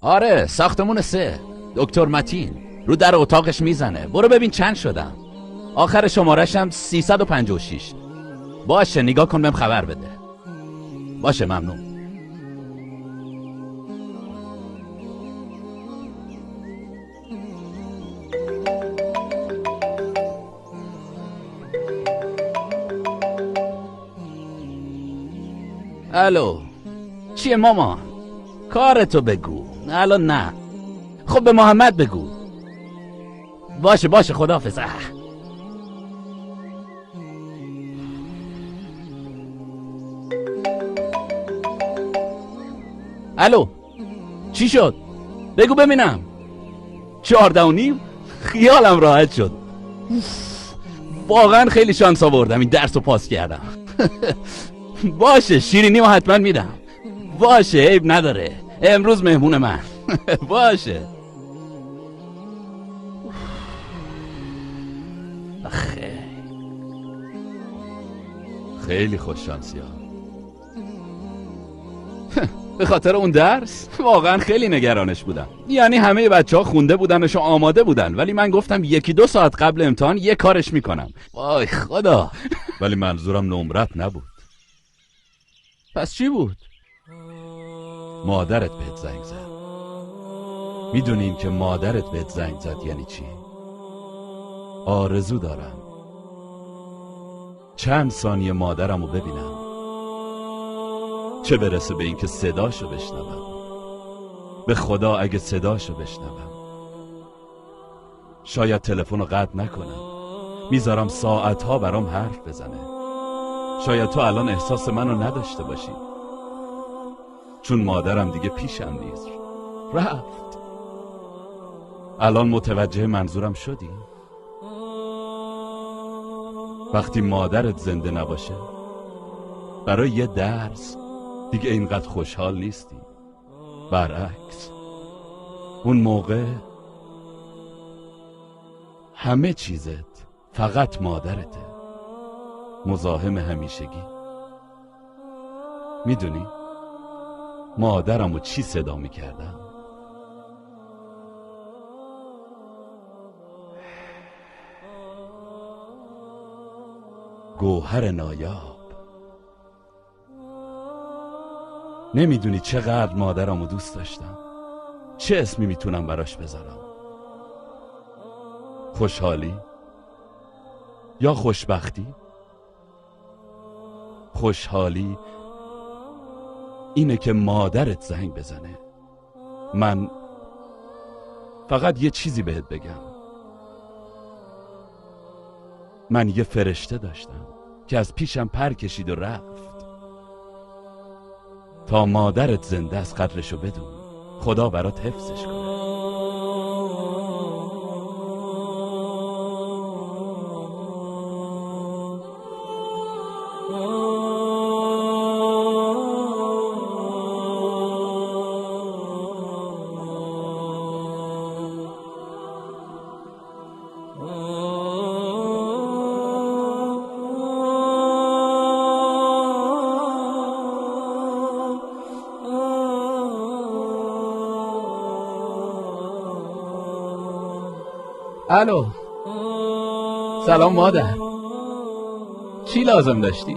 آره ساختمون 3. دکتر متین رو در اتاقش میزنه. برو ببین چند شدم. آخر شمارشم 356. باشه نگاه کن بهم خبر بده. باشه ممنون. الو چیه مامان؟ کارتو بگو. الان نه. خب به محمد بگو. باشه خداحافظ. الو چی شد؟ بگو ببینم. 14:30. خیالم راحت شد. واقعا خیلی شانس آوردم این درس رو پاس کردم. باشه شیرینی ما حتما میدم. باشه عیب نداره. امروز مهمون من. باشه. خیلی خوش شانسی ها. به خاطر اون درس واقعا خیلی نگرانش بودم. یعنی همه بچه ها خونده بودنش و آماده بودن، ولی من گفتم 1-2 ساعت قبل امتحان یه کارش میکنم. وای خدا. ولی منظورم نمرت نبود. پس چی بود؟ مادرت بهت زنگ زد. میدونین که مادرت بهت زنگ زد یعنی چی؟ آرزو دارم چند ثانیه مادرمو ببینم، چه برسه به این که صداشو بشنوم. به خدا اگه صداشو بشنوم شاید تلفن رو قطع نکنم. میذارم ساعتها برام حرف بزنه. شاید تو الان احساس منو نداشته باشی، چون مادرم دیگه پیشم نیست، رفت. الان متوجه منظورم شدی؟ وقتی مادرت زنده نباشه برای یه درس دیگه اینقدر خوشحال نیستی. برعکس اون موقع همه چیزت فقط مادرته، مزاحم همیشگی. میدونی مادرمو چی صدا میکردم؟ گوهر نایاب. نمیدونی چقدر مادرمو دوست داشتم. چه اسمی میتونم براش بذارم؟ خوشحالی یا خوشبختی؟ خوشحالی اینه که مادرت زنگ بزنه. من فقط یه چیزی بهت بگم. من یه فرشته داشتم که از پیشم پر کشید و رفت. تا مادرت زنده از قدرشو بدون. خدا برات حفظش کنه. الو سلام مادر. چی لازم داشتی؟